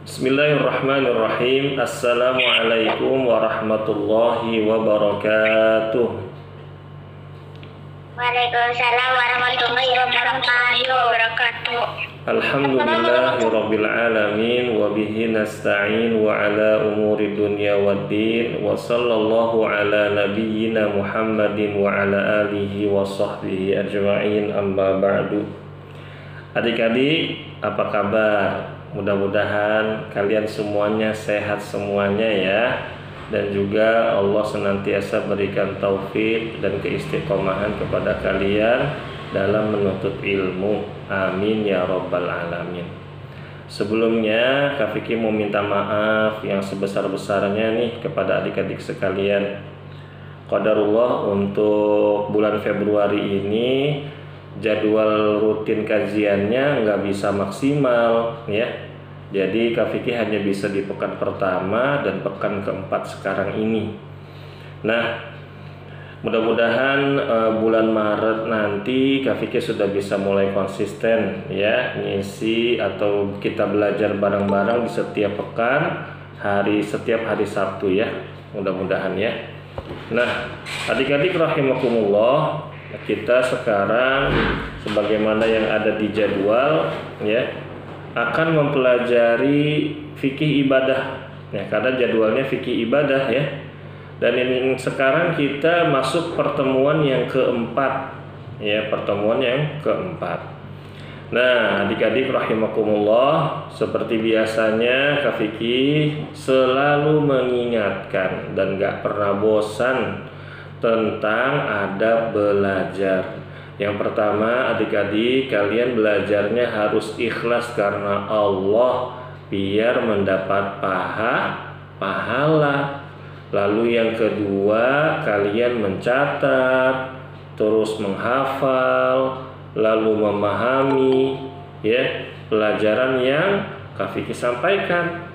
Bismillahirrahmanirrahim. Assalamualaikum warahmatullahi wabarakatuh. Waalaikumsalam warahmatullahi wabarakatuh. Alhamdulillahirabbil alamin wa bihi nasta'in wa ala umuri dunya waddin wa sallallahu ala nabiyyina Muhammadin wa ala alihi wa sahbihi ajma'in, amma ba'du. Adik-adik, apa kabar? Mudah-mudahan kalian semuanya sehat semuanya ya, dan juga Allah senantiasa berikan taufik dan keistiqomahan kepada kalian dalam menuntut ilmu. Amin ya rabbal alamin. Sebelumnya Kak Fikri mau minta maaf yang sebesar-besarnya nih kepada adik-adik sekalian. Qadarullah, untuk bulan Februari ini jadwal rutin kajiannya nggak bisa maksimal ya. Jadi Kak Fikri hanya bisa di pekan pertama dan pekan keempat sekarang ini. Nah, mudah-mudahan bulan Maret nanti Kak Fikri sudah bisa mulai konsisten ya, ngisi atau kita belajar bareng-bareng di setiap pekan, setiap hari Sabtu ya, mudah-mudahan ya. Nah, adik-adik rahimakumullah, kita sekarang sebagaimana yang ada di jadwal ya, akan mempelajari fikih ibadah ya, karena jadwalnya fikih ibadah ya. Dan ini sekarang kita masuk pertemuan yang keempat ya, pertemuan yang keempat. Nah, adik-adik rahimakumullah, seperti biasanya Kak Fikri selalu mengingatkan dan gak pernah bosan tentang adab belajar. Yang pertama, adik-adik, kalian belajarnya harus ikhlas karena Allah, biar mendapat pahala. Lalu yang kedua, kalian mencatat, terus menghafal, lalu memahami ya pelajaran yang Kak Fikri sampaikan.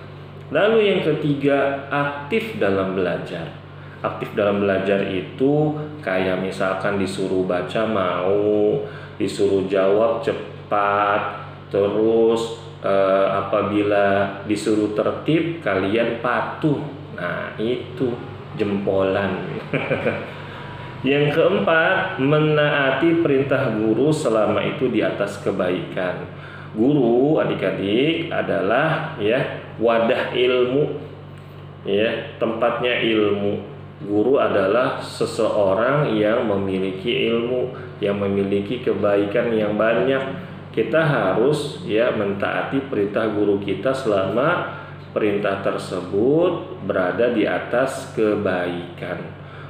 Lalu yang ketiga, aktif dalam belajar. Aktif dalam belajar itu kayak misalkan disuruh baca mau, disuruh jawab cepat, terus apabila disuruh tertib kalian patuh. Nah, itu jempolan. Yang keempat, menaati perintah guru selama itu di atas kebaikan. Guru, adik-adik, adalah ya wadah ilmu ya, tempatnya ilmu. Guru adalah seseorang yang memiliki ilmu, yang memiliki kebaikan yang banyak. Kita harus ya mentaati perintah guru kita selama perintah tersebut berada di atas kebaikan.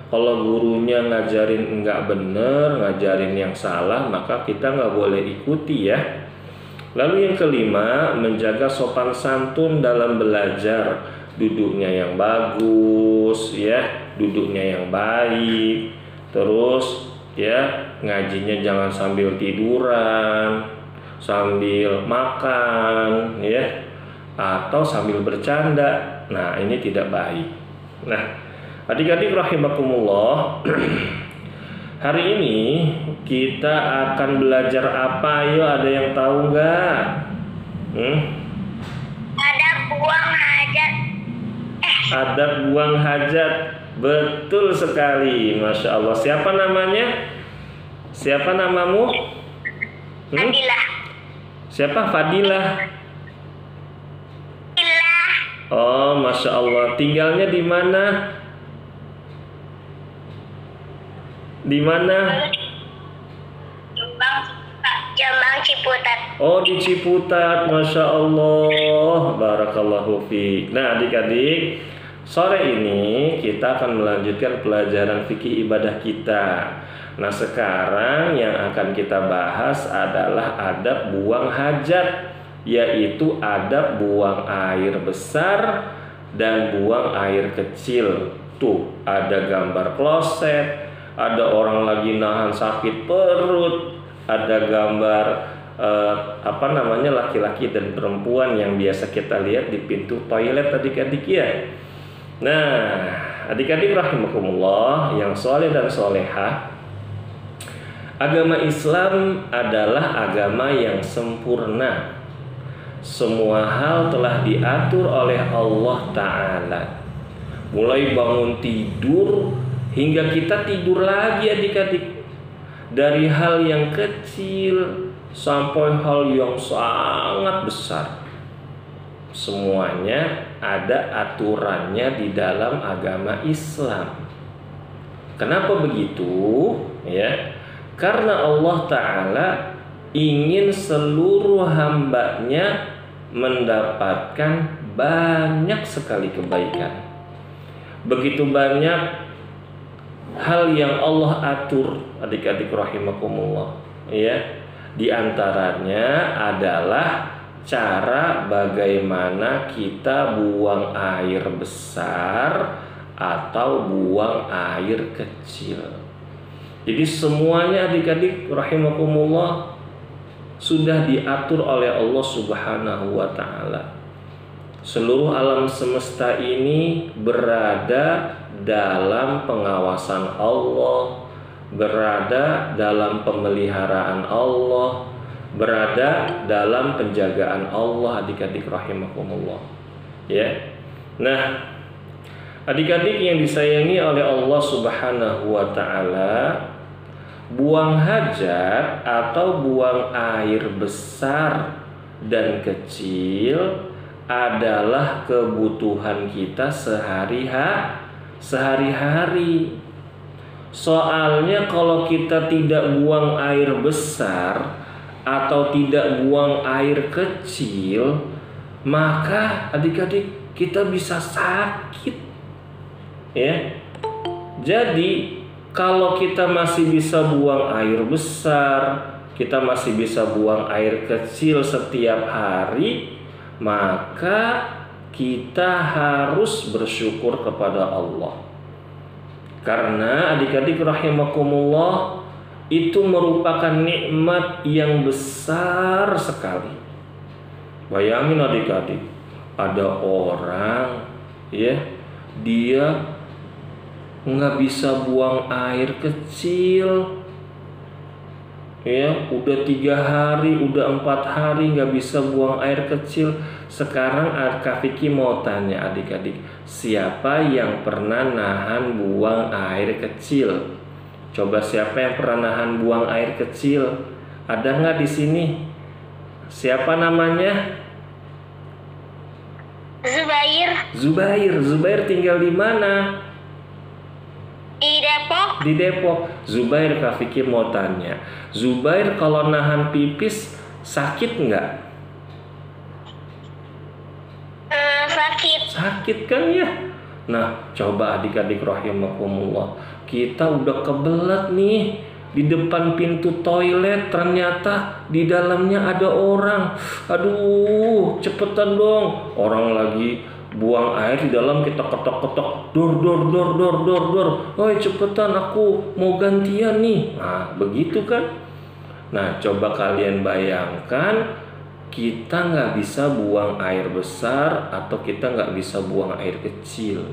Kalau gurunya ngajarin enggak benar, ngajarin yang salah, maka kita nggak boleh ikuti ya. Lalu yang kelima, menjaga sopan santun dalam belajar. Duduknya yang bagus ya, duduknya yang baik, terus ya ngajinya jangan sambil tiduran, sambil makan ya, atau sambil bercanda. Nah, ini tidak baik. Nah, adik-adik rahimakumullah, hari ini kita akan belajar apa? Ayo, ada yang tahu nggak? Ada buang hajat. Adab buang hajat. Betul sekali, Masya Allah. Siapa namanya? Siapa namamu? Fadilah. Siapa? Fadilah. Oh, Masya Allah. Tinggalnya di mana? Di mana? Jombang Ciputat. Oh, di Ciputat. Masya Allah. Barakallahu fiik. Nah, adik-adik, sore ini kita akan melanjutkan pelajaran fikih ibadah kita. Nah, sekarang yang akan kita bahas adalah adab buang hajat, yaitu adab buang air besar dan buang air kecil. Tuh, ada gambar kloset, ada orang lagi nahan sakit perut, ada gambar laki-laki dan perempuan yang biasa kita lihat di pintu toilet, adik-adik ya. Nah, adik-adik rahimakumullah yang soleh dan solehah, agama Islam adalah agama yang sempurna. semua hal telah diatur oleh Allah Ta'ala. Mulai bangun tidur hingga kita tidur lagi adik-adik. Dari hal yang kecil sampai hal yang sangat besar, semuanya ada aturannya di dalam agama Islam. Kenapa begitu? Ya, karena Allah Ta'ala ingin seluruh hambanya mendapatkan banyak sekali kebaikan. Begitu banyak hal yang Allah atur, adik-adik rahimakumullah, ya. Di antaranya adalah cara bagaimana kita buang air besar atau buang air kecil. Jadi semuanya adik-adik rahimakumullah sudah diatur oleh Allah Subhanahu wa Ta'ala. Seluruh alam semesta ini berada dalam pengawasan Allah, berada dalam pemeliharaan Allah, berada dalam penjagaan Allah, adik-adik rahimakumullah. Ya. Nah, adik-adik yang disayangi oleh Allah Subhanahu wa Ta'ala, buang hajat atau buang air besar dan kecil adalah kebutuhan kita sehari-hari. Soalnya kalau kita tidak buang air besar atau tidak buang air kecil, maka adik-adik kita bisa sakit. Ya. Jadi kalau kita masih bisa buang air besar, kita masih bisa buang air kecil setiap hari, maka kita harus bersyukur kepada Allah. Karena adik-adik rahimakumullah, itu merupakan nikmat yang besar sekali. Bayangin adik-adik, ada orang, ya, dia nggak bisa buang air kecil, ya, udah 3 hari, udah 4 hari nggak bisa buang air kecil. Sekarang Kak Vicky mau tanya adik-adik, siapa yang pernah nahan buang air kecil? Coba siapa yang pernah nahan buang air kecil? Ada nggak di sini? Siapa namanya? Zubair tinggal di mana? Di Depok. Di Depok. Zubair, Kak Vicky mau tanya, Zubair kalau nahan pipis sakit nggak? Sakit kan ya? Nah, coba adik-adik rahimakumullah, kita udah kebelet nih di depan pintu toilet, ternyata di dalamnya ada orang. Aduh, cepetan dong, orang lagi buang air di dalam, kita ketok-ketok, dor. Oi, cepetan, aku mau gantian nih. Nah, begitu kan? Nah, coba kalian bayangkan, kita nggak bisa buang air besar atau kita nggak bisa buang air kecil.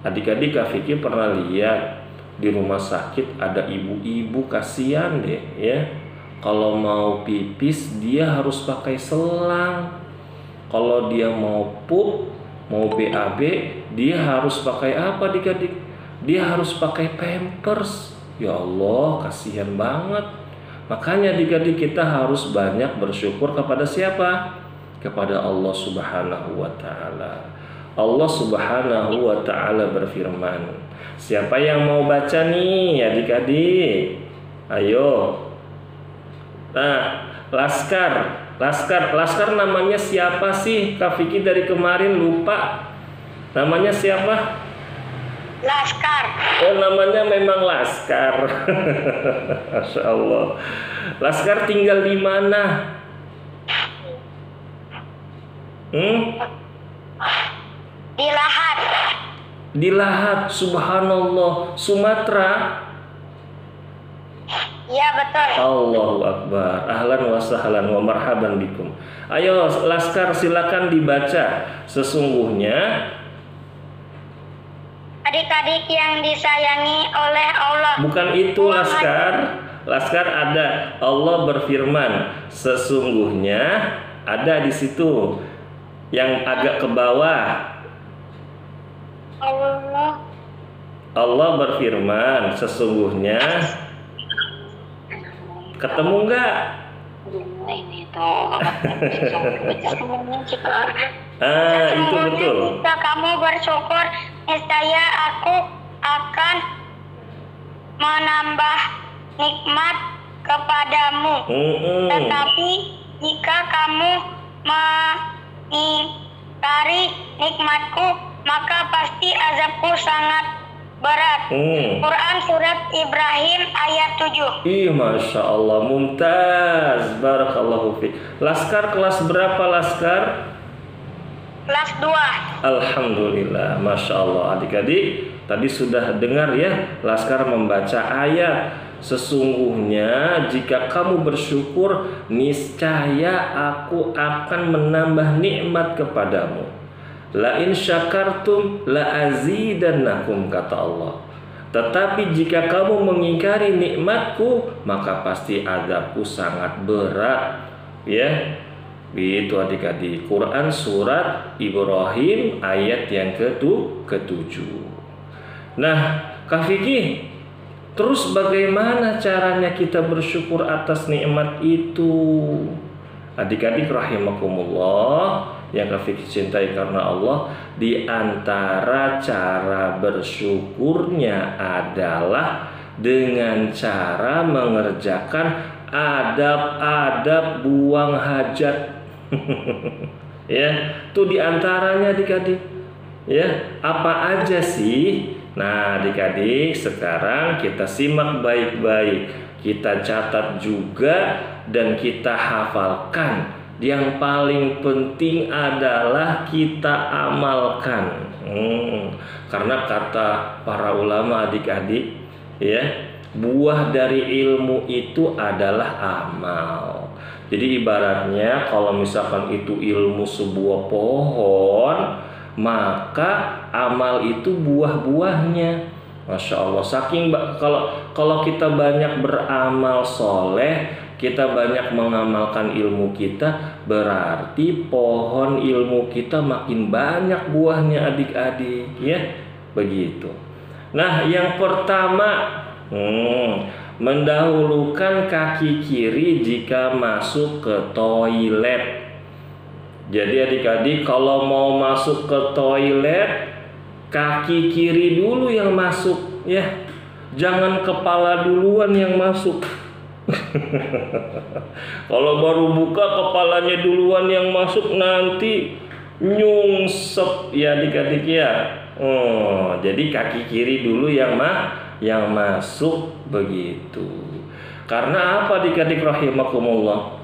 Adik-adik, Kak Vicky pernah lihat di rumah sakit ada ibu-ibu, kasihan deh ya. Kalau mau pipis dia harus pakai selang. Kalau dia mau pup, mau BAB, dia harus pakai apa adik-adik? Dia harus pakai pampers. Ya Allah, kasihan banget. Makanya adik-adik kita harus banyak bersyukur kepada siapa? Kepada Allah Subhanahu wa Ta'ala. Allah Subhanahu wa Ta'ala berfirman. Siapa yang mau baca nih adik-adik? Ayo. Nah, Laskar namanya siapa sih? Kak Vicky dari kemarin lupa. Namanya siapa? Laskar. Oh, namanya memang Laskar. Masya Allah. Laskar tinggal di mana? Di Lahat. Di Lahat, subhanallah. Sumatera. Iya, betul. Allahu Akbar. Ahlan wa sahlan wa marhaban bikum. Ayo Laskar, silakan dibaca. Sesungguhnya adik-adik yang disayangi oleh Allah. Bukan itu Laskar. Laskar ada, Allah berfirman, sesungguhnya ada di situ yang agak ke bawah. Allah berfirman, sesungguhnya ketemu nggak? Ini tuh. Itu betul. Jika kamu bersyukur, niscaya aku akan menambah nikmat kepadamu. Tetapi jika kamu mengingkari nikmatku, maka pasti azabku sangat berat. Quran surat Ibrahim ayat 7. Masya Allah, mumtaz, barakallahu fiik. Laskar kelas berapa laskar? Kelas 2. Alhamdulillah, Masya Allah. Adik-adik tadi sudah dengar ya, laskar membaca ayat. Sesungguhnya jika kamu bersyukur, niscaya aku akan menambah nikmat kepadamu. La in syakartum la azidannakum, kata Allah. Tetapi jika kamu mengingkari nikmatku, maka pasti azabku sangat berat. Ya, itu adik-adik. Quran surat Ibrahim ayat yang ke-7. Nah, Kak Vicky, terus bagaimana caranya kita bersyukur atas nikmat itu? Adik-adik rahimakumullah, yang Kak Vicky cintai karena Allah, di antara cara bersyukurnya adalah dengan cara mengerjakan adab-adab buang hajat. Ya, itu di antaranya adik-adik. Ya, apa aja sih? Nah, adik-adik, sekarang kita simak baik-baik. Kita catat juga dan kita hafalkan. Yang paling penting adalah kita amalkan. Karena kata para ulama adik-adik, ya, buah dari ilmu itu adalah amal. Jadi ibaratnya kalau misalkan itu ilmu sebuah pohon, maka amal itu buah-buahnya. Masya Allah. Saking kalau kita banyak beramal soleh, kita banyak mengamalkan ilmu kita, berarti pohon ilmu kita makin banyak buahnya adik-adik, ya, begitu. Nah, yang pertama, mendahulukan kaki kiri jika masuk ke toilet. Jadi adik-adik kalau mau masuk ke toilet, kaki kiri dulu yang masuk, ya. Jangan kepala duluan yang masuk. Kalau baru buka kepalanya duluan yang masuk, nanti nyungsep ya adik-adik ya. Jadi kaki kiri dulu yang masuk, begitu. Karena apa adik-adik rahimakumullah?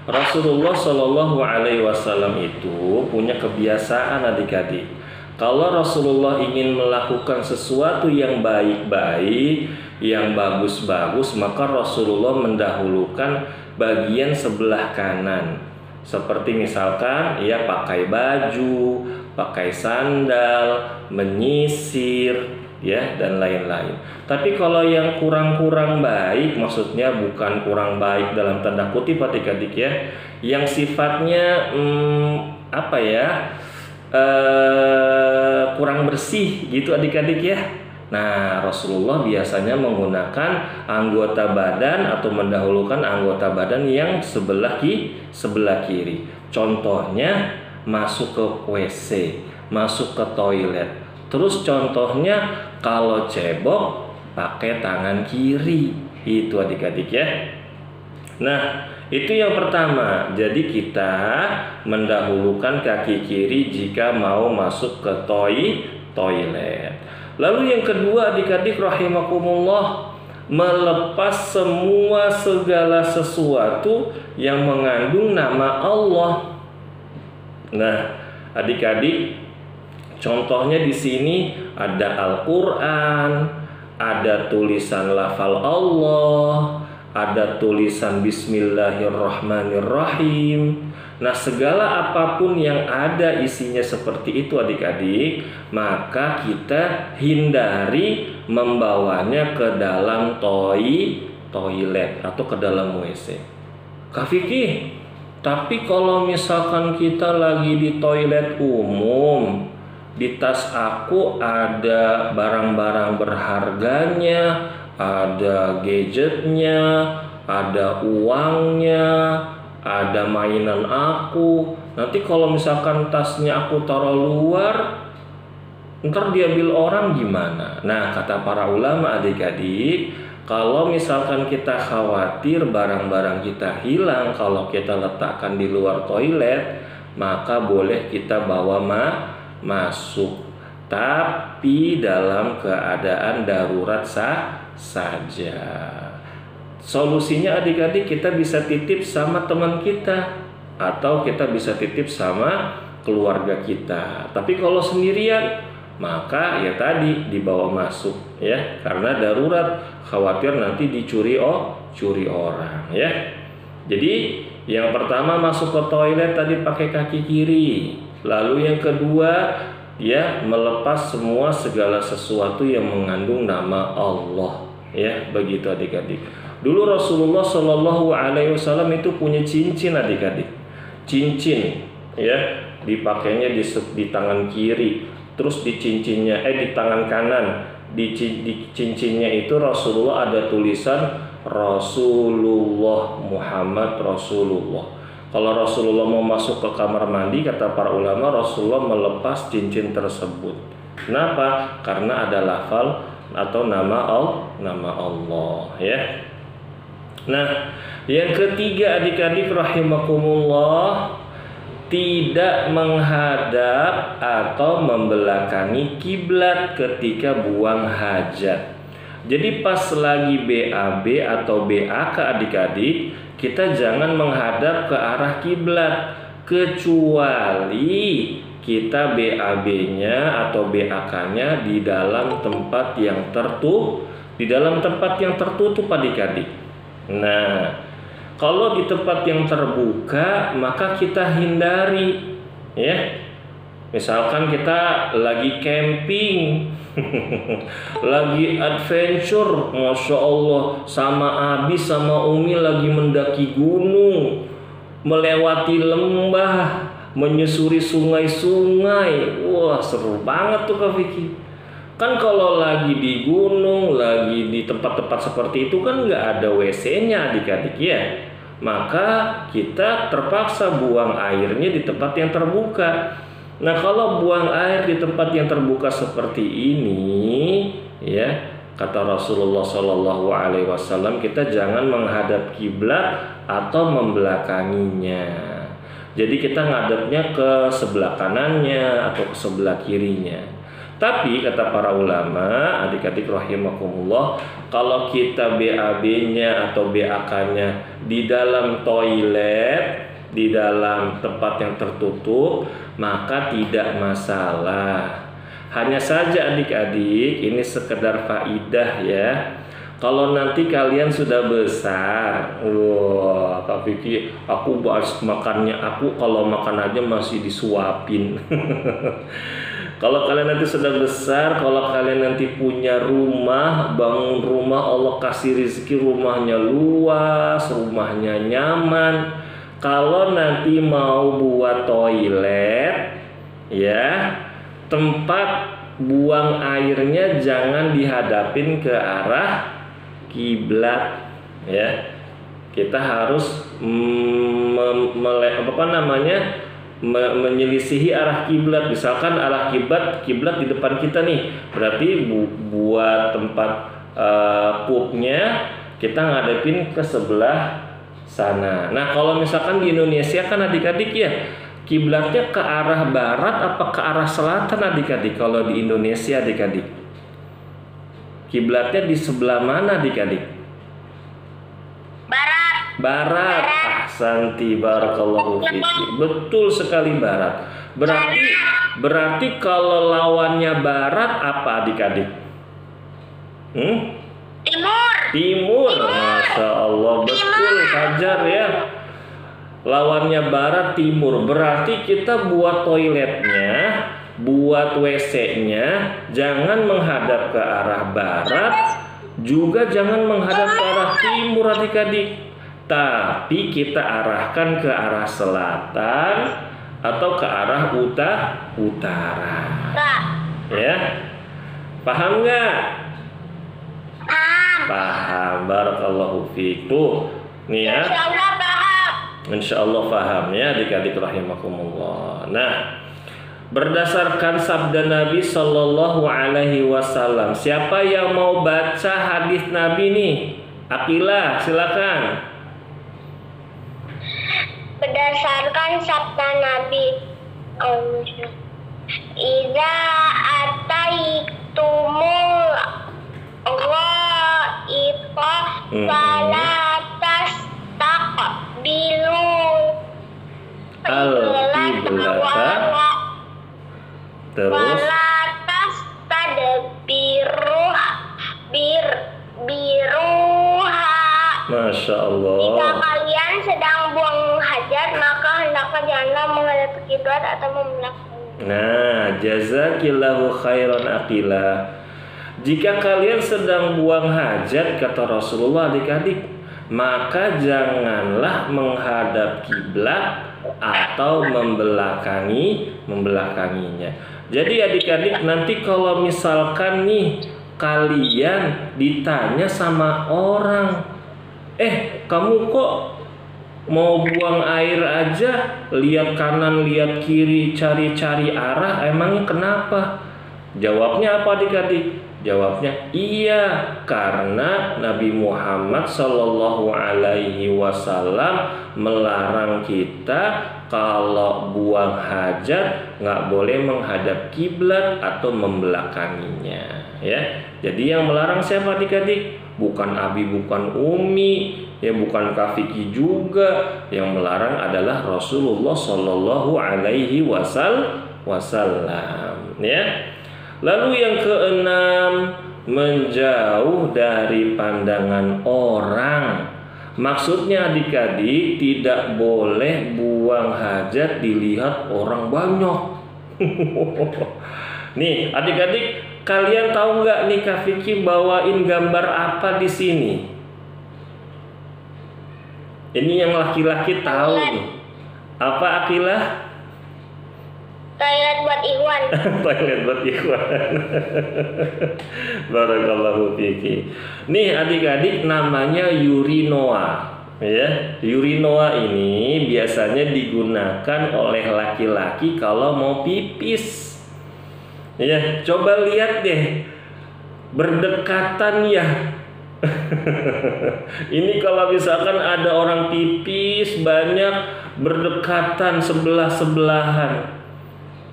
Rasulullah Shallallahu Alaihi Wasallam itu punya kebiasaan adik-adik. Kalau Rasulullah ingin melakukan sesuatu yang baik-baik, yang bagus-bagus, maka Rasulullah mendahulukan bagian sebelah kanan. Seperti misalkan ia pakai baju, pakai sandal, menyisir, ya, dan lain-lain. Tapi kalau yang kurang-kurang baik, maksudnya bukan kurang baik dalam tanda kutip adik-adik ya, yang sifatnya kurang bersih gitu adik-adik ya. Nah, Rasulullah biasanya menggunakan anggota badan atau mendahulukan anggota badan yang sebelah kiri. Contohnya masuk ke WC, masuk ke toilet. Terus contohnya kalau cebok pakai tangan kiri. Itu adik-adik ya. Nah, itu yang pertama. Jadi kita mendahulukan kaki kiri jika mau masuk ke toilet. Lalu yang kedua adik-adik rahimakumullah, melepas segala sesuatu yang mengandung nama Allah. Nah, adik-adik, contohnya di sini ada Al-Qur'an, ada tulisan lafal Allah, ada tulisan Bismillahirrahmanirrahim. Nah, segala apapun yang ada isinya seperti itu adik-adik, maka kita hindari membawanya ke dalam toilet atau ke dalam WC. Kak Vicky, Tapi kalau misalkan kita lagi di toilet umum, di tas aku ada barang-barang berharganya, ada gadgetnya, ada uangnya, ada mainan aku. Nanti kalau misalkan tasnya aku taruh luar, ntar diambil orang gimana? Nah, kata para ulama adik-adik, kalau misalkan kita khawatir barang-barang kita hilang kalau kita letakkan di luar toilet, maka boleh kita bawa masuk. Tapi dalam keadaan darurat saja. Solusinya adik-adik, kita bisa titip sama teman kita atau kita bisa titip sama keluarga kita. Tapi kalau sendirian, maka ya tadi dibawa masuk ya, karena darurat, khawatir nanti dicuri orang ya. Jadi yang pertama masuk ke toilet tadi pakai kaki kiri. Lalu yang kedua ya, melepas semua segala sesuatu yang mengandung nama Allah ya, begitu adik-adik. Dulu Rasulullah Shallallahu Alaihi Wasallam itu punya cincin adik-adik, cincin ya, dipakainya di tangan kiri. Terus di cincinnya, di tangan kanan, di cincinnya itu Rasulullah ada tulisan Rasulullah Muhammad Rasulullah. Kalau Rasulullah mau masuk ke kamar mandi, kata para ulama, Rasulullah melepas cincin tersebut. Kenapa? Karena ada lafal atau nama Allah ya. Nah, yang ketiga adik-adik rahimakumullah, tidak menghadap atau membelakangi kiblat ketika buang hajat. Jadi pas lagi BAB atau BAK adik-adik, kita jangan menghadap ke arah kiblat, kecuali kita BAB-nya atau BAK-nya di dalam tempat yang tertutup adik-adik. Nah, kalau di tempat yang terbuka, maka kita hindari ya. Misalkan kita lagi camping, lagi adventure, Masya Allah, sama Abi sama Umi lagi mendaki gunung, melewati lembah, menyusuri sungai-sungai. Wah, seru banget tuh Kak Vicky. Kan kalau lagi di gunung, lagi di tempat-tempat seperti itu kan nggak ada WC-nya adik-adik ya. Maka kita terpaksa buang airnya di tempat yang terbuka. Nah, kalau buang air di tempat yang terbuka seperti ini ya, kata Rasulullah Shallallahu Alaihi Wasallam, kita jangan menghadap kiblat atau membelakanginya. Jadi kita ngadepnya ke sebelah kanannya atau ke sebelah kirinya. Tapi kata para ulama, adik-adik rahimakumullah, kalau kita BAB-nya atau BAK-nya di dalam toilet, di dalam tempat yang tertutup, maka tidak masalah. Hanya saja adik-adik, ini sekedar faidah ya. Kalau nanti kalian sudah besar, wah Kak Vicky, aku bahas makannya, aku kalau makan aja masih disuapin. Kalau kalian nanti sudah besar, kalau kalian nanti punya rumah, bangun rumah, Allah kasih rezeki, rumahnya luas, rumahnya nyaman. Kalau nanti mau buat toilet, ya, tempat buang airnya jangan dihadapin ke arah kiblat, ya. Kita harus menyelisihi arah kiblat. Misalkan arah kiblat di depan kita nih, berarti buat tempat pupnya kita ngadepin ke sebelah sana. Nah, kalau misalkan di Indonesia kan adik-adik ya, kiblatnya ke arah barat apa ke arah selatan adik-adik? Kalau di Indonesia adik-adik, kiblatnya di sebelah mana adik-adik? Barat. Ahsanti, barakallahu fiki. Betul sekali, barat. Berarti kalau lawannya barat apa adik-adik? Timur. Masya Allah, betul Fajar ya. Lawannya barat, timur. Berarti kita buat toiletnya, buat WC-nya jangan menghadap ke arah barat, juga jangan menghadap ke arah timur adik-adik. tapi kita arahkan ke arah selatan atau ke arah utara. Kak. Ya, paham nggak? Paham. Paham. Barakallahu fiik. Tuh, nih ya. Insyaallah paham. Insyaallah paham ya adik-adik rahimakumullah. Nah, berdasarkan sabda Nabi Shallallahu Alaihi Wasallam, siapa yang mau baca hadis Nabi nih? Akilah, silakan. Berdasarkan sabda Nabi, Iza ataitumul ghaifa fala tastaqbilul al-qiblata. Terus wala tastadbiruha biruha. Masya Jika Allah. kalian sedang buang hajat, maka hendaklah janganlah menghadap kiblat atau membelakangi. Nah, jazakillahu khairan aqilah. Jika kalian sedang buang hajat, kata Rasulullah, adik-adik, maka janganlah menghadap kiblat atau membelakanginya. Jadi adik-adik, nanti kalau misalkan nih kalian ditanya sama orang, kamu kok mau buang air aja, lihat kanan, lihat kiri, cari-cari arah, emangnya kenapa? Jawabnya apa adik-adik? Jawabnya iya, karena Nabi Muhammad Shallallahu Alaihi Wasallam melarang kita kalau buang hajat nggak boleh menghadap kiblat atau membelakanginya. Ya, jadi yang melarang siapa adik-adik? Bukan Abi, bukan Umi, ya bukan Kafiki juga. Yang melarang adalah Rasulullah Shallallahu Alaihi Wasallam. Ya. Lalu yang keenam, menjauh dari pandangan orang. Maksudnya adik-adik tidak boleh buang hajat dilihat orang banyak. Nih adik-adik, kalian tahu nggak nih Kak Vicky bawain gambar apa di sini? Ini yang laki-laki tahu nih. Apa Akilah? Toilet buat Ikhwan. Toilet buat Ikhwan. Barakallahu fiki. Nih adik-adik, namanya urinoa. Ya, urinoa ini biasanya digunakan oleh laki-laki kalau mau pipis. Ya, coba lihat deh, berdekatan ya. Ini kalau misalkan ada orang pipis banyak berdekatan sebelah-sebelahan,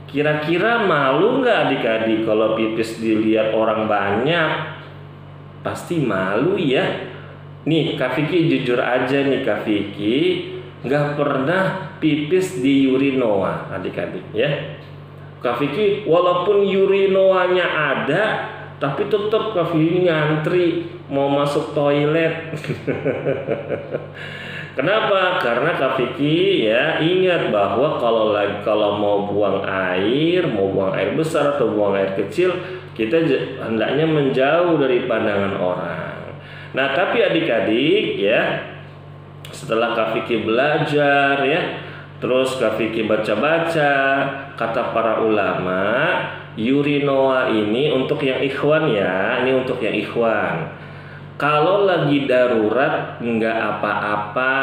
kira-kira malu nggak adik-adik kalau pipis dilihat orang banyak? Pasti malu ya. Nih Kak Vicky jujur aja nih Kak Vicky nggak pernah pipis di urinoa adik-adik ya. Kak Vicky walaupun urinoanya ada, tapi tetap Kak Vicky ngantri mau masuk toilet. Kenapa? Karena Kak Vicky ya ingat bahwa kalau mau buang air besar atau buang air kecil, kita hendaknya menjauh dari pandangan orang. Nah, tapi adik-adik ya, setelah Kak Vicky belajar ya, terus Kak Vicky baca-baca, kata para ulama, urinoa ini untuk yang ikhwan ya, ini untuk yang ikhwan. Kalau lagi darurat nggak apa-apa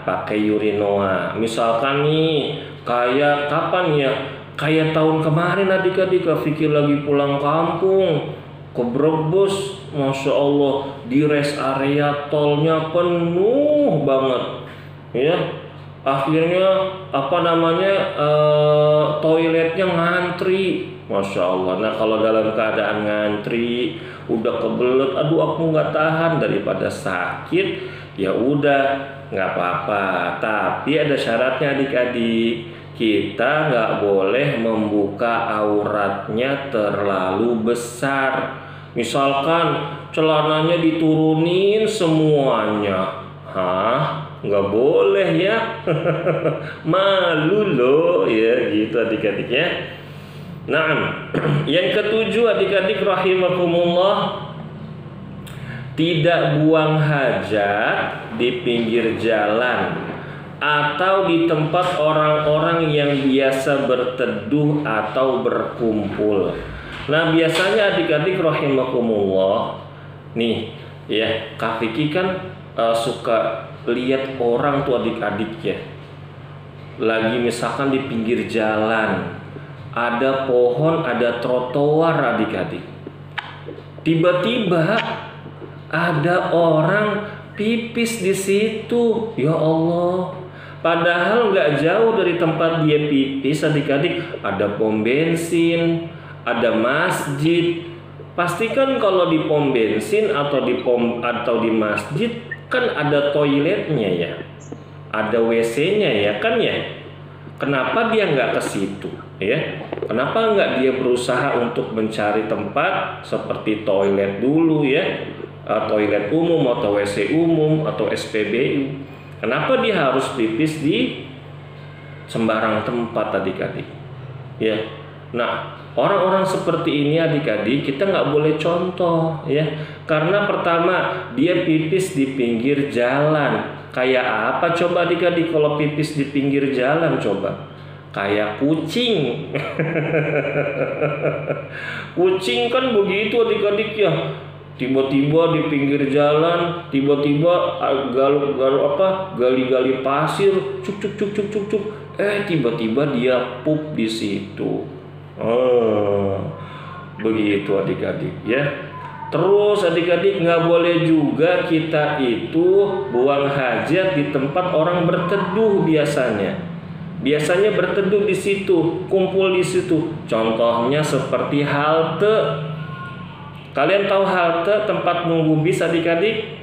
pakai urinoa. Misalkan nih kayak kapan ya? Kayak tahun kemarin adik-adik Kak Vicky lagi pulang kampung ke Brebes, Masya Allah di rest area tolnya penuh banget ya. Akhirnya toiletnya ngantri, Masya Allah. Nah kalau dalam keadaan ngantri udah kebelet, aduh aku nggak tahan, daripada sakit ya udah nggak apa-apa. Tapi ada syaratnya adik-adik, kita nggak boleh membuka auratnya terlalu besar. Misalkan celananya diturunin semuanya, nggak boleh ya. Malu loh ya gitu adik-adik ya. Nah, yang ketujuh adik-adik rahimakumullah, tidak buang hajat di pinggir jalan atau di tempat orang-orang yang biasa berteduh atau berkumpul. Nah, biasanya adik-adik rahimakumullah, nih ya, Kak Vicky kan suka lihat orang tuh adik-adik ya, lagi misalkan di pinggir jalan, ada pohon, ada trotoar adik-adik, tiba-tiba ada orang pipis di situ, ya Allah. Padahal nggak jauh dari tempat dia pipis adik-adik ada pom bensin, ada masjid. Pastikan kalau di pom bensin atau di masjid kan ada toiletnya ya, ada WC-nya ya kan ya. Kenapa dia nggak ke situ ya? Kenapa nggak dia berusaha untuk mencari tempat seperti toilet dulu ya, toilet umum atau WC umum atau SPBU? Kenapa dia harus pipis di sembarang tempat adik-adik? Ya, nah orang-orang seperti ini adik-adik kita nggak boleh contoh ya, karena pertama dia pipis di pinggir jalan. Kayak apa coba adik-adik kalau pipis di pinggir jalan coba? Kayak kucing. Kucing kan begitu adik-adik ya. Tiba-tiba di pinggir jalan, tiba-tiba gali-gali pasir, cuk. Tiba-tiba dia pup di situ. Begitu adik-adik ya. Terus adik-adik nggak boleh juga kita itu buang hajat di tempat orang berteduh biasanya. Biasanya berteduh di situ, kumpul di situ. Contohnya seperti halte. Kalian tahu halte tempat nunggu bis adik-adik?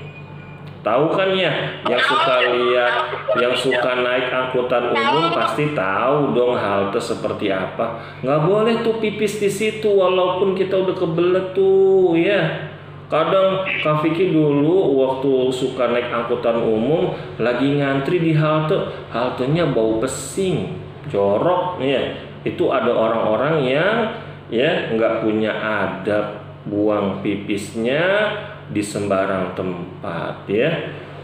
Tahu kan ya? Yang suka lihat, yang suka naik angkutan umum pasti tahu dong halte seperti apa. Nggak boleh tuh pipis di situ walaupun kita udah kebelet tuh ya. Kadang Kak Vicky dulu waktu suka naik angkutan umum lagi ngantri di halte, haltenya bau pesing, jorok ya. Itu ada orang-orang yang ya nggak punya adab, buang pipisnya di sembarang tempat ya.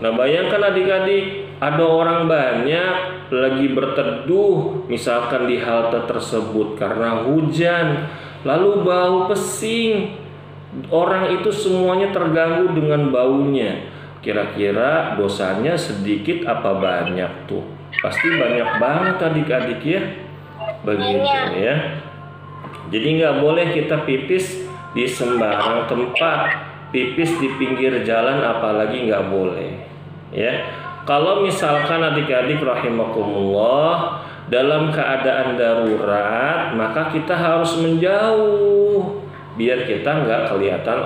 Nah, bayangkan adik-adik, ada orang banyak lagi berteduh misalkan di halte tersebut karena hujan, lalu bau pesing. Orang itu semuanya terganggu dengan baunya. Kira-kira dosanya sedikit apa banyak tuh? Pasti banyak banget adik-adik ya. Begitu ya. Jadi nggak boleh kita pipis di sembarang tempat. Pipis di pinggir jalan apalagi nggak boleh ya. Kalau misalkan adik-adik rahimakumullah dalam keadaan darurat, maka kita harus menjauh biar kita nggak kelihatan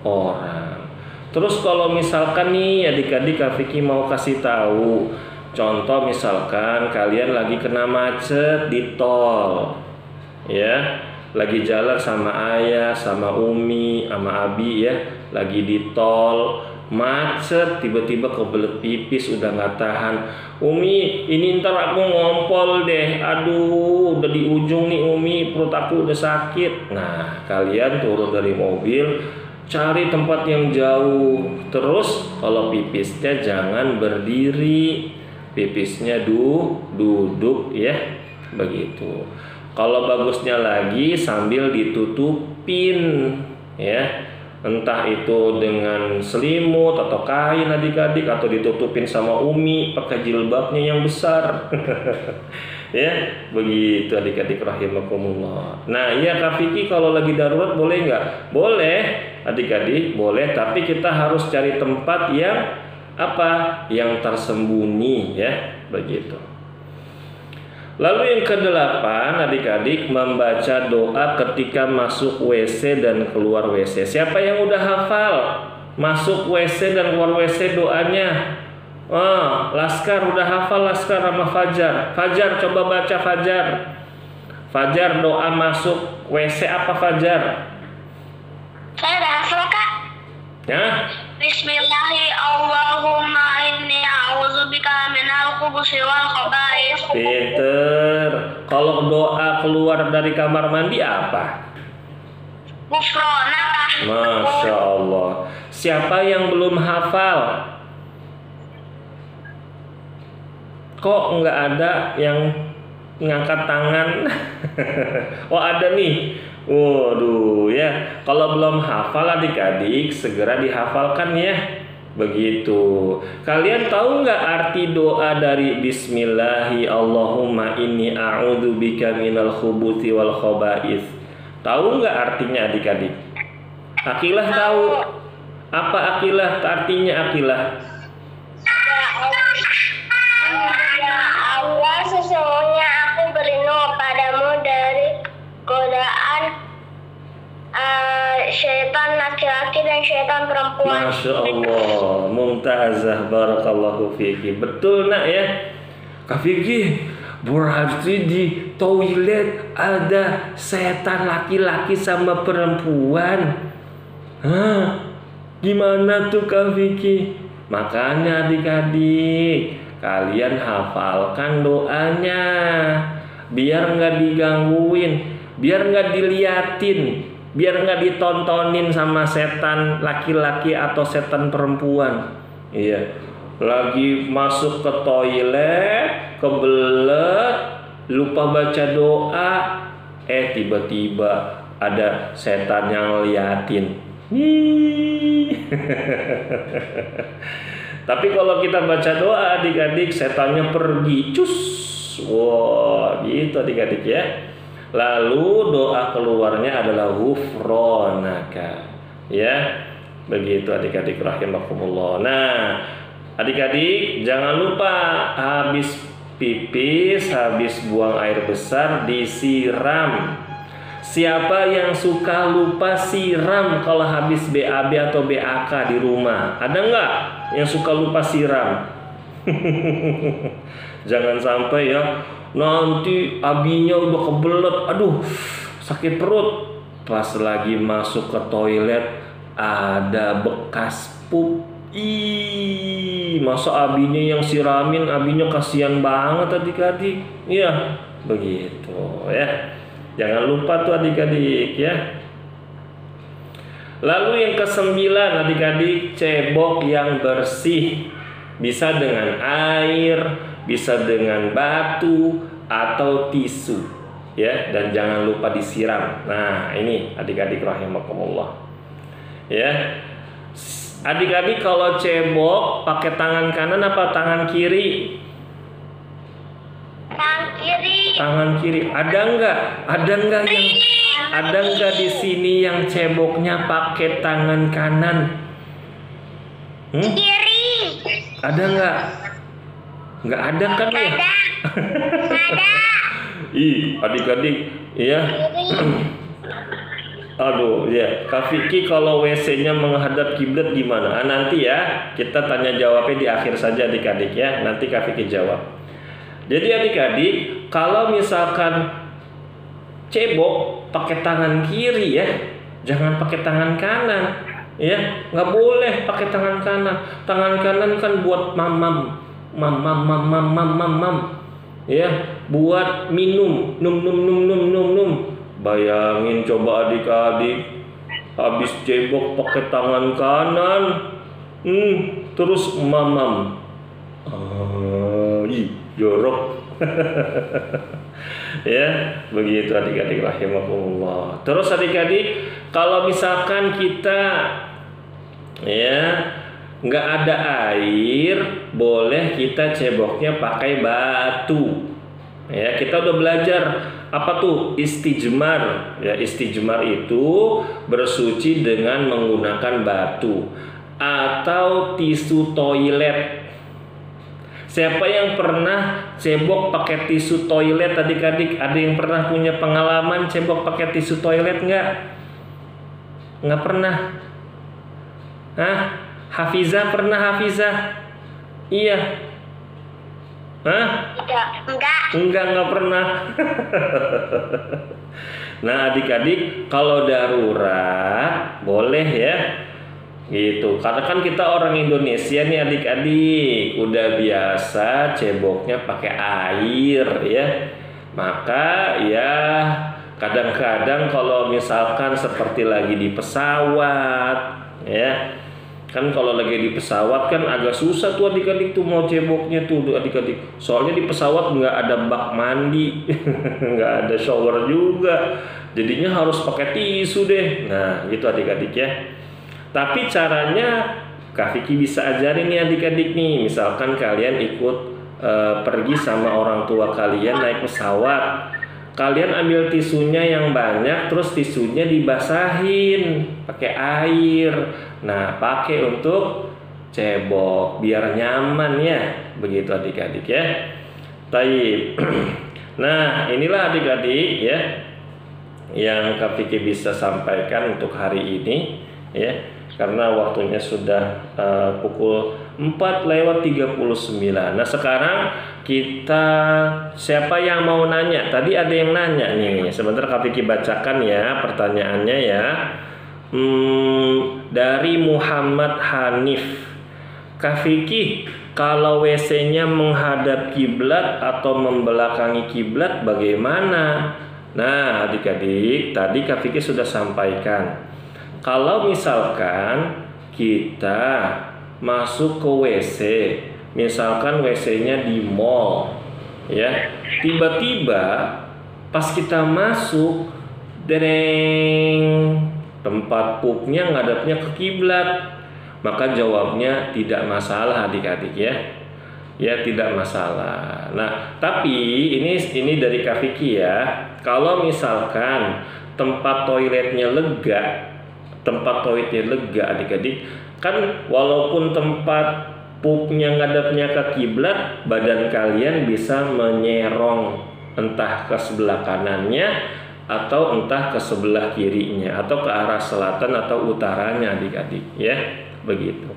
orang. Terus kalau misalkan nih adik-adik Kak Vicky mau kasih tahu contoh, misalkan kalian lagi kena macet di tol ya, lagi jalan sama ayah, sama Umi, sama Abi ya, lagi di tol, macet, tiba-tiba kebelet pipis, udah nggak tahan. Umi, ini ntar aku ngompol deh, aduh, udah di ujung nih Umi, perut aku udah sakit. Nah, kalian turun dari mobil, cari tempat yang jauh. Terus kalau pipisnya jangan berdiri, pipisnya duduk ya, begitu. Kalau bagusnya lagi sambil ditutupin ya, entah itu dengan selimut atau kain adik-adik, atau ditutupin sama Umi pakai jilbabnya yang besar. Ya, begitu adik-adik rahimakumullah. Nah, iya Kak Vicky kalau lagi darurat boleh nggak? Boleh adik-adik, boleh, tapi kita harus cari tempat yang apa? Yang tersembunyi ya, begitu. Lalu yang kedelapan adik-adik, membaca doa ketika masuk WC dan keluar WC. Siapa yang udah hafal masuk WC dan keluar WC doanya? Laskar udah hafal, Laskar sama Fajar. Fajar coba baca Fajar. Fajar doa masuk WC apa Fajar? Saya udah hafal Kak. Ya? Bismillahirrahmanirrahim. Inni a'udzubika minal khubuthi wal khaba'is. Pinter. Kalau doa keluar dari kamar mandi apa? Ghufranaka Masya Allah. Siapa yang belum hafal? Kok nggak ada yang ngangkat tangan? Oh ada nih. Waduh ya. Kalau belum hafal adik-adik segera dihafalkan ya. Begitu. Kalian tahu nggak arti doa dari Bismillahi Allahumma inni a'udzubika minal khubuthi wal khaba'ith? Tahu nggak artinya adik-adik? Akilah tahu. Apa akilah artinya akilah? Ya Allah, sesungguhnya aku berlindung padamu dari godaan syaitan laki-laki dan syaitan perempuan. Masya Allah, mumtazah, barakallahu fiki. Betul nak ya, Kak Vicky. Berarti di toilet ada setan laki-laki sama perempuan. Hah? Gimana tuh Kak Vicky? Makanya adik-adik, kalian hafalkan doanya, biar nggak digangguin, biar nggak diliatin, biar nggak ditontonin sama setan laki-laki atau setan perempuan. Iya, lagi masuk ke toilet, kebelet, lupa baca doa, tiba-tiba ada setan yang liatin. Tapi kalau kita baca doa adik-adik, setannya pergi, cus. Wah, gitu adik-adik ya. Lalu doa keluarnya adalah ghufronaka. Ya, begitu adik-adik rahimakumullah. Nah, adik-adik jangan lupa habis pipis, habis buang air besar disiram. Siapa yang suka lupa siram kalau habis BAB atau BAK di rumah? Ada nggak yang suka lupa siram? Jangan sampai ya, nanti abinya udah kebelet, aduh sakit perut. Pas lagi masuk ke toilet ada bekas pup. Masa abinya yang siramin, abinya kasihan banget adik-adik. Iya, begitu ya. Jangan lupa tuh adik-adik ya. Lalu yang ke-9 adik-adik, cebok yang bersih. Bisa dengan air, bisa dengan batu atau tisu ya, dan jangan lupa disiram. Nah, ini adik-adik rahimakumullah. Ya. Adik-adik kalau cebok pakai tangan kanan apa tangan kiri? Tangan kiri. Tangan kiri. Ada nggak di sini yang ceboknya pakai tangan kanan? Kiri. Ada nggak? Nggak ada kan ya? Ada. Ih, adik-adik, ya. Aduh, ya. Kak Vicky kalau WC-nya menghadap kiblat gimana? Nanti ya, kita tanya jawabnya di akhir saja adik-adik ya. Nanti Kak Vicky jawab. Jadi adik-adik, kalau misalkan cebok pakai tangan kiri ya, jangan pakai tangan kanan ya, nggak boleh pakai tangan kanan. Tangan kanan kan buat mamam ya, buat minum, num. Bayangin coba adik-adik, habis cebok pakai tangan kanan, terus mamam, jorok. Ya, begitu adik-adik rahimakumullah. Terus adik-adik, kalau misalkan kita ya nggak ada air, boleh kita ceboknya pakai batu. Ya, kita udah belajar apa tuh istijmar. Ya, istijmar itu bersuci dengan menggunakan batu atau tisu toilet. Siapa yang pernah cebok pakai tisu toilet adik-adik? Ada yang pernah punya pengalaman cebok pakai tisu toilet nggak? Nggak pernah? Hah? Hafizah pernah Hafizah? Iya. Hah? Enggak pernah. Nah adik-adik, kalau darurat boleh ya. Gitu, karena kan kita orang Indonesia nih adik-adik, udah biasa ceboknya pakai air ya. Maka ya kadang-kadang kalau misalkan seperti lagi di pesawat, ya kan, kalau lagi di pesawat kan agak susah tuh adik-adik tuh mau ceboknya tuh adik-adik. Soalnya di pesawat nggak ada bak mandi, nggak ada shower juga, jadinya harus pakai tisu deh. Nah gitu adik-adik ya. Tapi caranya Kak Vicky bisa ajarin nih adik-adik nih. Misalkan kalian ikut pergi sama orang tua kalian naik pesawat, kalian ambil tisunya yang banyak, terus tisunya dibasahin pakai air. Nah pakai untuk cebok biar nyaman ya, begitu adik-adik ya. Taib. Nah inilah adik-adik ya yang Kak Vicky bisa sampaikan untuk hari ini ya, karena waktunya sudah pukul 4:39. Nah sekarang kita, siapa yang mau nanya? Tadi ada yang nanya nih, sebentar Kak Vicky bacakan ya pertanyaannya ya. Dari Muhammad Hanif, Kak Vicky, kalau WC-nya menghadap kiblat atau membelakangi kiblat bagaimana? Nah adik-adik, tadi Kak Vicky sudah sampaikan, kalau misalkan kita masuk ke WC, misalkan WC-nya di mall, ya, tiba-tiba pas kita masuk, dereng, tempat pupnya ngadapnya ke kiblat, maka jawabnya tidak masalah adik-adik ya. Ya tidak masalah. Nah tapi ini dari Kak Vicky ya, kalau misalkan tempat toiletnya lega, adik-adik, kan walaupun tempat pupnya ngadapnya ke kiblat, badan kalian bisa menyerong entah ke sebelah kanannya atau entah ke sebelah kirinya atau ke arah selatan atau utaranya adik-adik ya, begitu.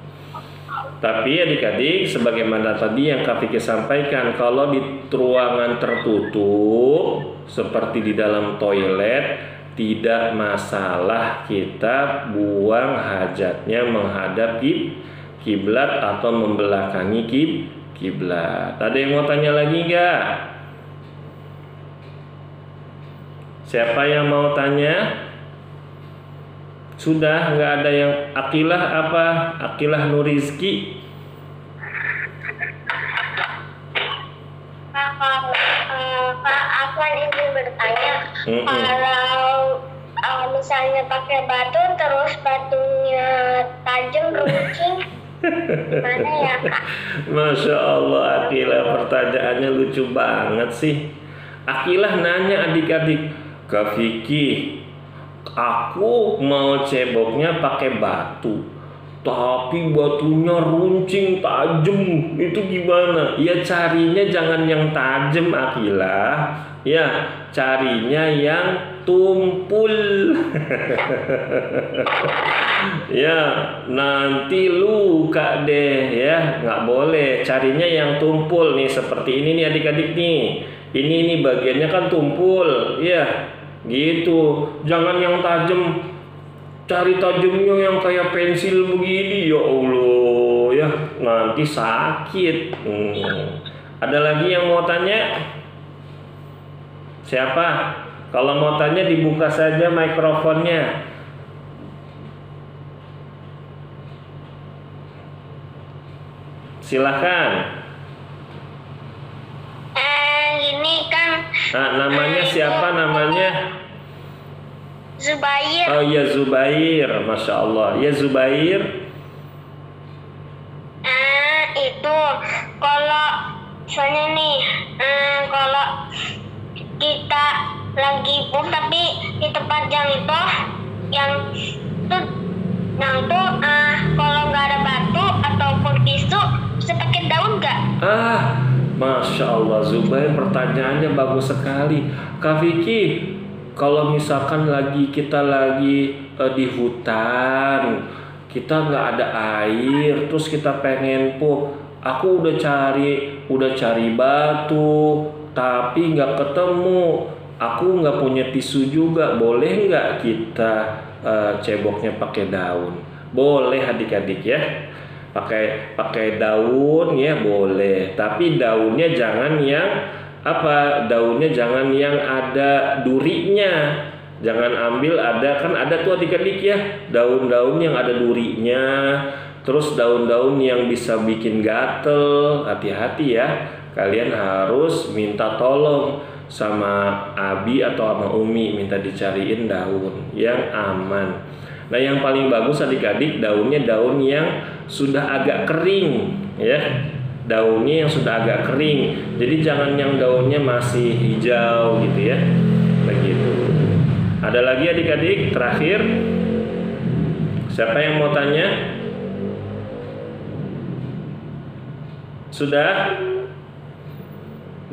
Tapi adik-adik, sebagaimana tadi yang Kak Vicky sampaikan, kalau di ruangan tertutup seperti di dalam toilet, tidak masalah kita buang hajatnya menghadap kiblat atau membelakangi kiblat. Ada yang mau tanya lagi nggak? Siapa yang mau tanya? Sudah nggak ada yang. Akilah apa? Akilah Nurizki. Pak Afwan ingin bertanya, kalau misalnya pakai batu terus batunya tajam runcing, gimana ya Kak? Masya Allah, Akilah, pertanyaannya lucu banget sih. Akilah nanya adik-adik, Kak Vicky, aku mau ceboknya pakai batu, tapi batunya runcing tajam, itu gimana? Ya carinya jangan yang tajam Akilah, ya carinya yang tumpul. Ya nanti luka deh ya, nggak boleh. Carinya yang tumpul nih, seperti ini nih adik-adik nih. Ini bagiannya kan tumpul, ya gitu. Jangan yang tajam. Cari tajamnya yang kayak pensil begini, ya Allah ya, nanti sakit. Ada lagi yang mau tanya? Siapa? Kalau mau tanya dibuka saja mikrofonnya. Silahkan. Ini kan. Nah, namanya siapa namanya? Zubair. Oh iya Zubair, Masya Allah. Ya Zubair. Itu kalau soalnya nih, kalau kita lagi pup tapi di tempat yang tuh, kalau nggak ada batu ataupun tisu, bisa pakai daun nggak? Masya Allah Zubair, pertanyaannya bagus sekali. Kak Vicky, kalau misalkan kita lagi di hutan, kita nggak ada air, terus kita pengen pup, aku udah cari batu, tapi nggak ketemu, aku nggak punya tisu juga, boleh nggak kita ceboknya pakai daun? Boleh adik-adik ya, pakai daun ya boleh, tapi daunnya jangan yang Apa? Daunnya jangan yang ada durinya. Jangan ambil kan ada tuh adik-adik ya, daun-daun yang ada durinya, terus daun-daun yang bisa bikin gatel. Hati-hati ya. Kalian harus minta tolong sama Abi atau sama Umi, minta dicariin daun yang aman. Nah, yang paling bagus adik-adik daunnya daun yang sudah agak kering ya. Daunnya yang sudah agak kering. Jadi jangan yang daunnya masih hijau gitu ya. Begitu. Ada lagi adik-adik terakhir? Siapa yang mau tanya? Sudah?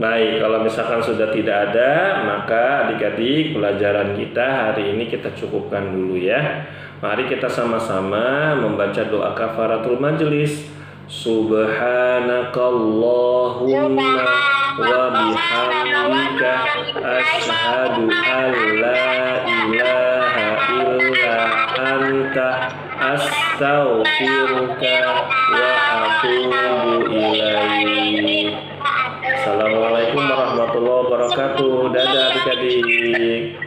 Baik, kalau misalkan sudah tidak ada, maka adik-adik pelajaran kita hari ini kita cukupkan dulu ya. Mari kita sama-sama membaca doa kafaratul majelis. Subhanakallahumma wa bihamdika asyhadu an la ilaha illa anta astaghfiruka wa atubu ilaik. Assalamualaikum warahmatullahi wabarakatuh. Dadah adik-adik.